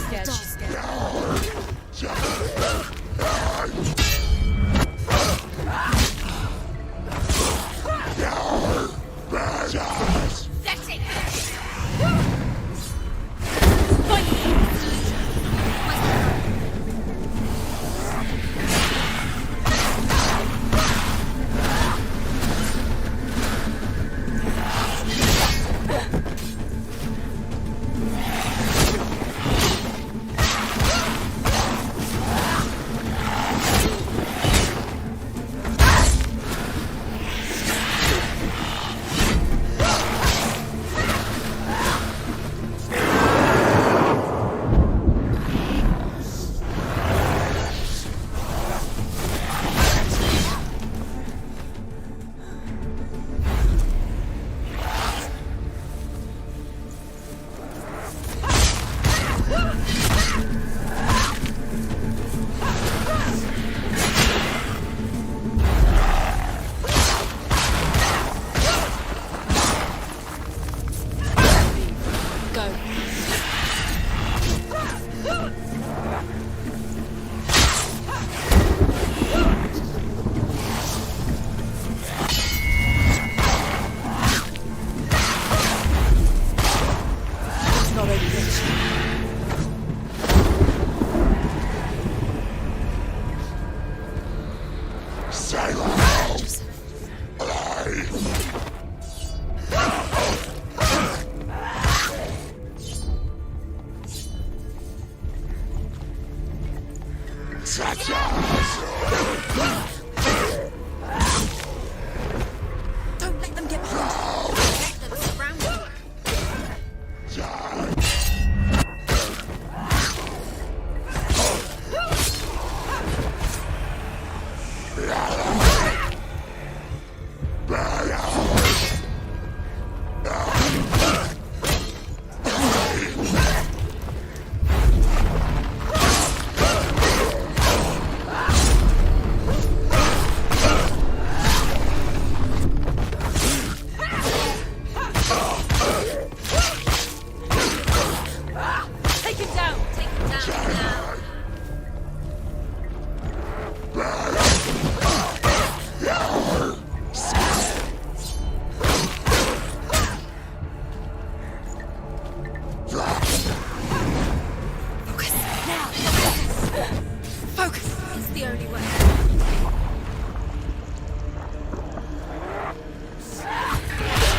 Scared, she's scared. Don't let them get behind you. Let them surround you. Take him down. Take him down now. Focus now. Focus. It's the only way.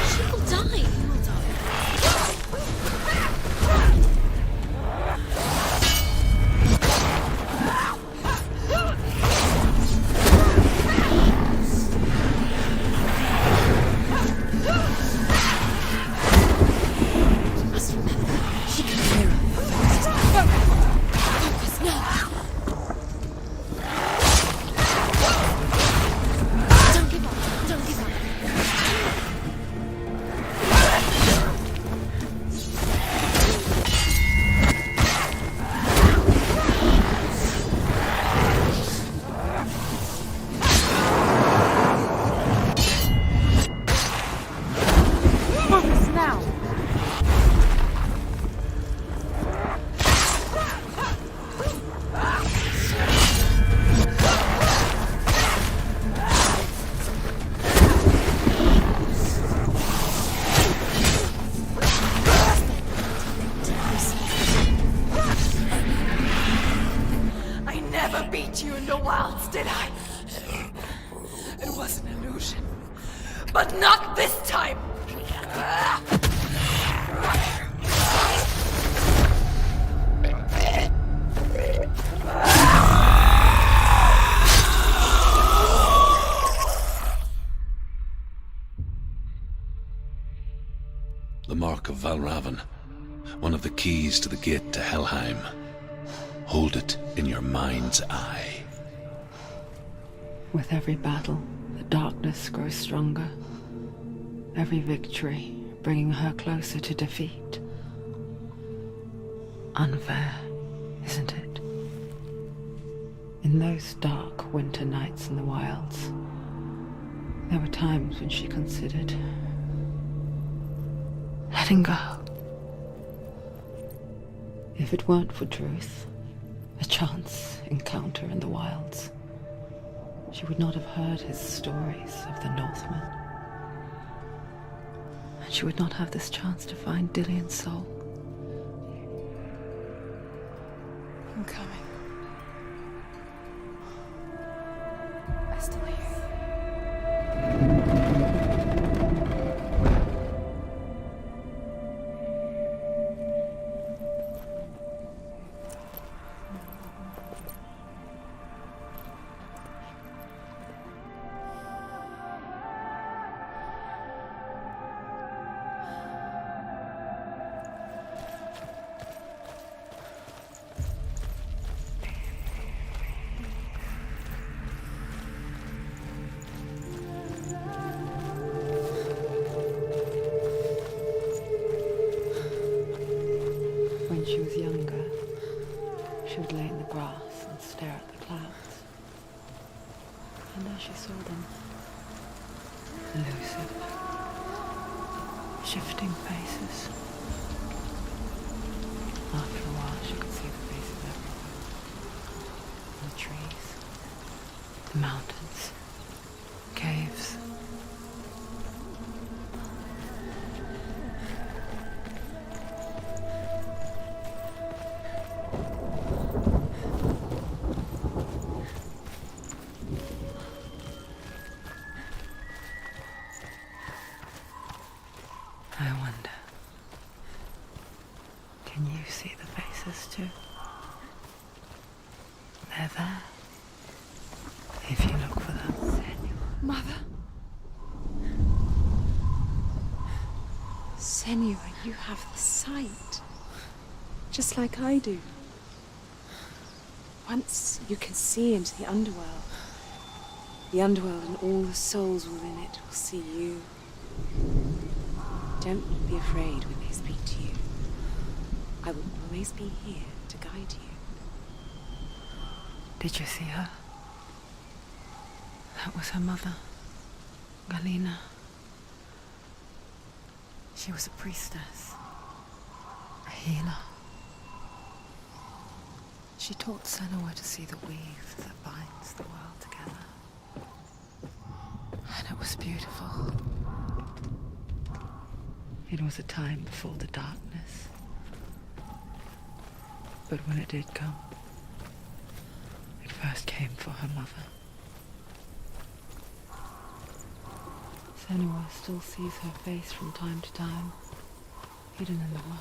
She will die. He will die. Must remember, she can hear her. Focus now. Don't give up. Don't give up. Focus now. I never beat you in the wilds, did I? It was an illusion. But not this time! The Mark of Valravan, one of the keys to the gate to Helheim. Hold it in your mind's eye. With every battle, the darkness grows stronger. Every victory bringing her closer to defeat. Unfair, isn't it? In those dark winter nights in the wilds, there were times when she considered letting go. If it weren't for Druth, a chance encounter in the wilds, she would not have heard his stories of the Northmen. And she would not have this chance to find Dillion's soul. I'm coming. I still hear you. When she was younger, she would lay in the grass and stare at the clouds. And as she saw them, elusive, shifting faces. After a while, she could see the faces everywhere. The trees, the mountains, caves. sisters too. They're there. If you look for them. Mother. Senua, you have the sight. Just like I do. Once you can see into the underworld and all the souls within it will see you. Don't be afraid when they speak to you. I will always be here to guide you. Did you see her? That was her mother, Galina. She was a priestess, a healer. She taught Senua to see the weave that binds the world together. And it was beautiful. It was a time before the darkness. But when it did come, it first came for her mother. Senua still sees her face from time to time, hidden in the world.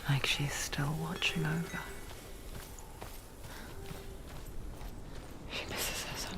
Like she's still watching over. She misses her so much.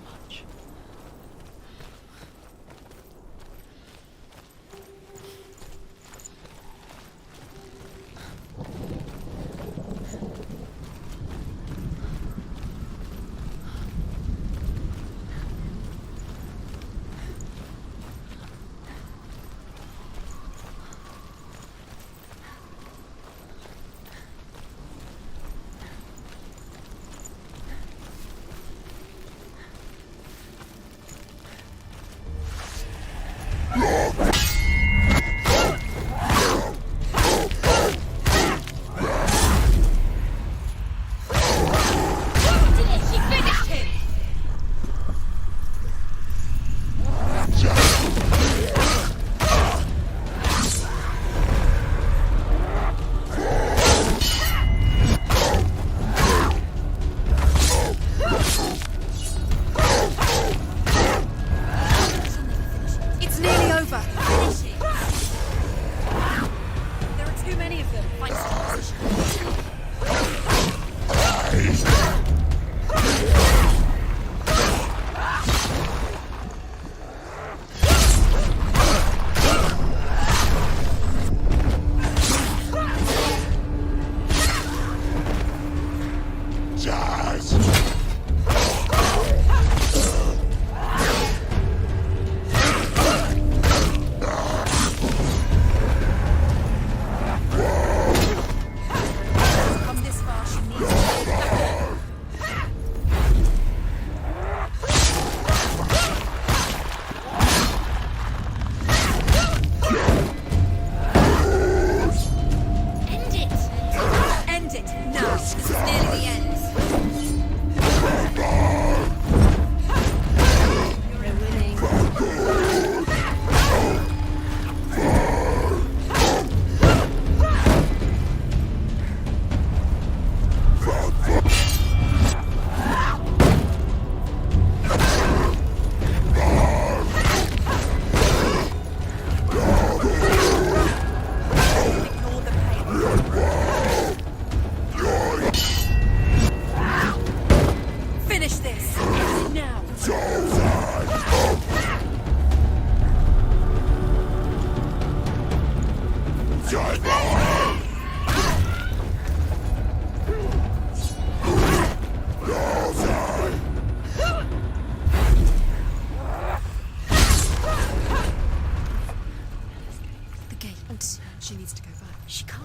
She needs to go back. She can't.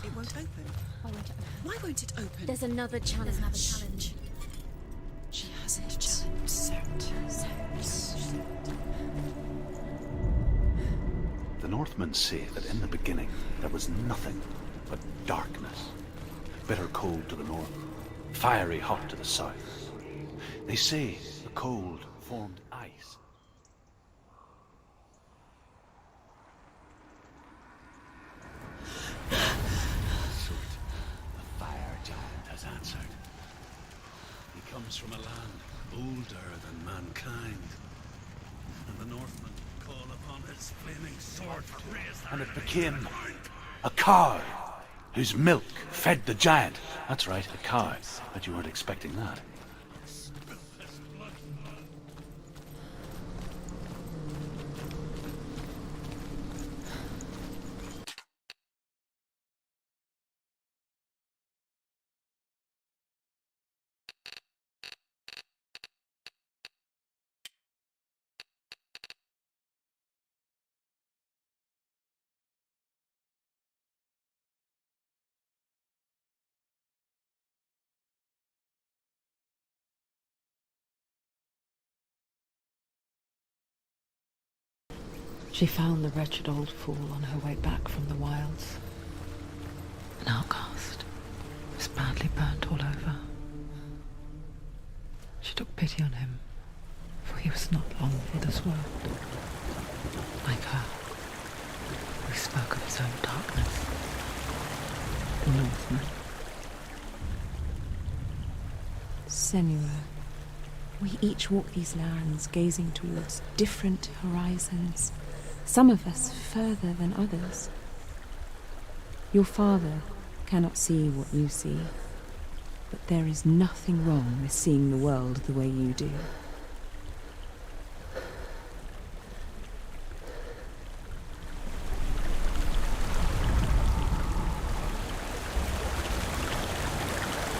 It won't open. Why won't it open? Why won't it open? There's another challenge. She hasn't challenged. The Northmen say that in the beginning there was nothing but darkness. Bitter cold to the north, fiery hot to the south. They say the cold formed ice. The fire giant has answered. He comes from a land older than mankind. And the Northmen call upon his flaming sword to raise. And it became a cow. whose milk fed the giant. That's right, a cow. Bet you weren't expecting that. She found the wretched old fool on her way back from the wilds. An outcast. Was badly burnt all over. She took pity on him, for he was not long for this world. Like her, he spoke of his own darkness. The Northman. Senua, we each walk these lands gazing towards different horizons, some of us further than others. Your father cannot see what you see, but there is nothing wrong with seeing the world the way you do.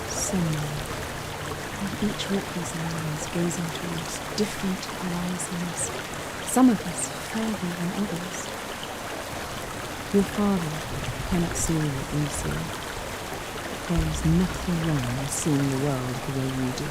Senua, we each walk these lands gazing towards different horizons, some of us further than others. Your father cannot see what you see, but there is nothing wrong with seeing the world the way you do.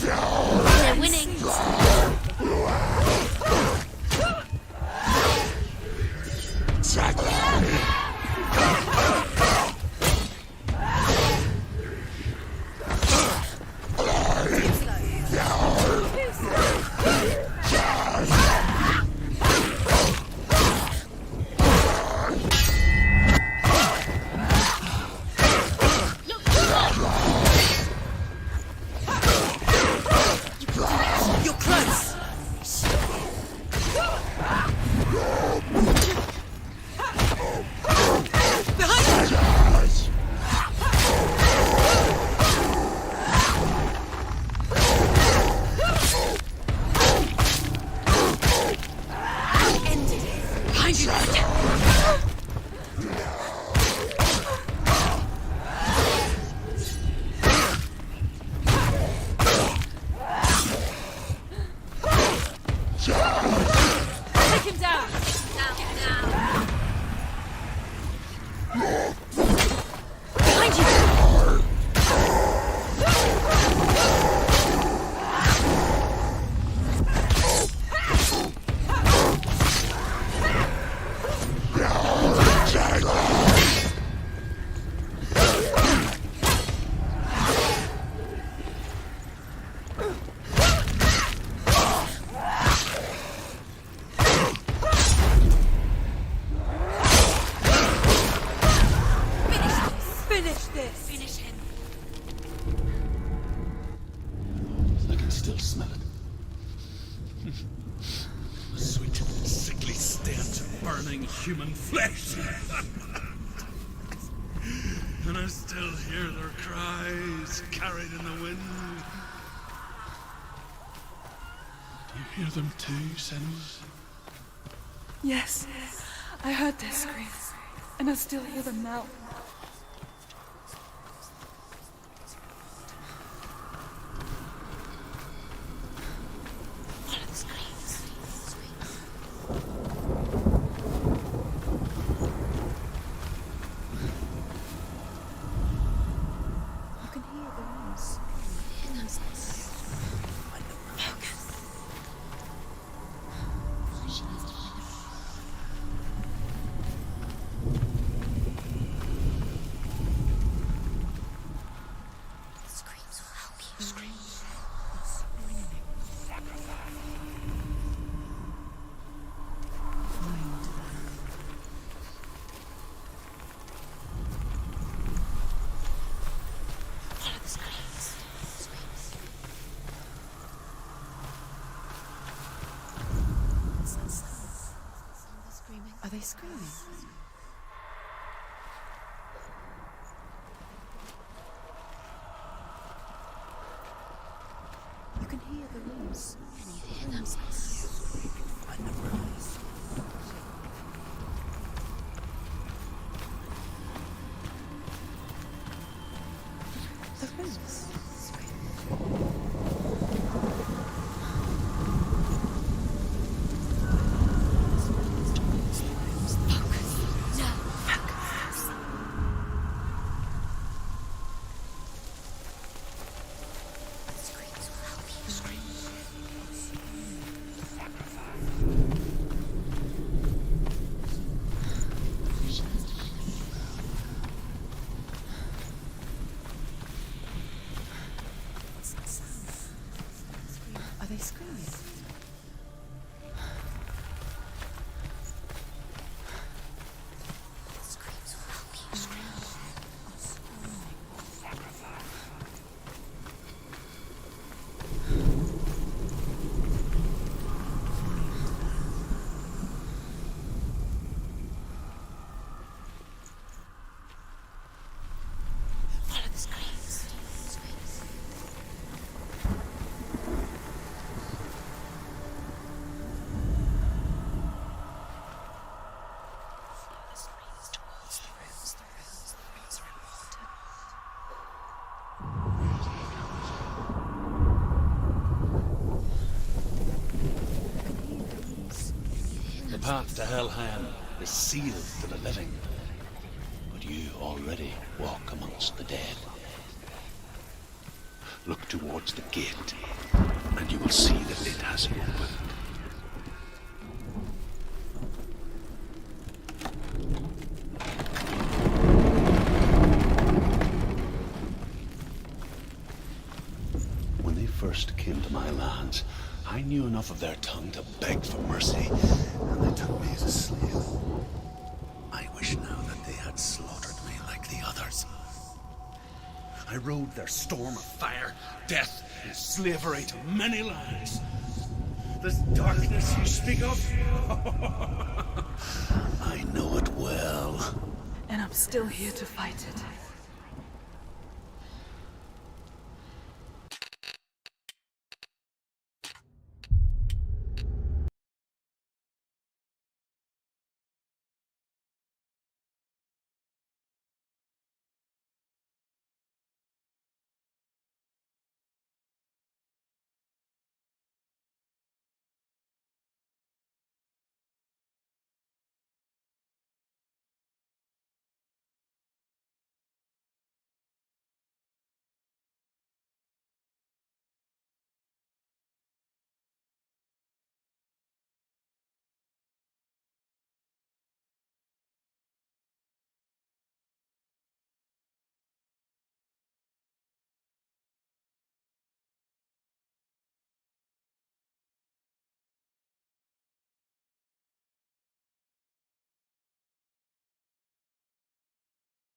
They're winning. You're close. Behind you. End it. Behind you. Take him down. Behind you. Finish this. Finish him. I can still smell it. A sweet, sickly stench of burning human flesh. And I still hear their cries carried in the wind. Do you hear them too, Senua? Yes, I heard their screams, and I still hear them now. Follow the screams. You can hear the noise. Focus. they screaming? You can hear the rooms. Can you hear them? Find the rooms. The rooms. Are they screaming? Follow the screams. The path to Helheim is sealed to the living, but you already walk amongst the dead. Look towards the gate, and you will see that it has opened. When they first came to my lands, I knew enough of their tongue to beg for mercy, and they took me as a slave. I wish now that they had slaughtered me like the others. I rode their storm of fire, death, and slavery to many lands. This darkness you speak of? I know it well. And I'm still here to fight it.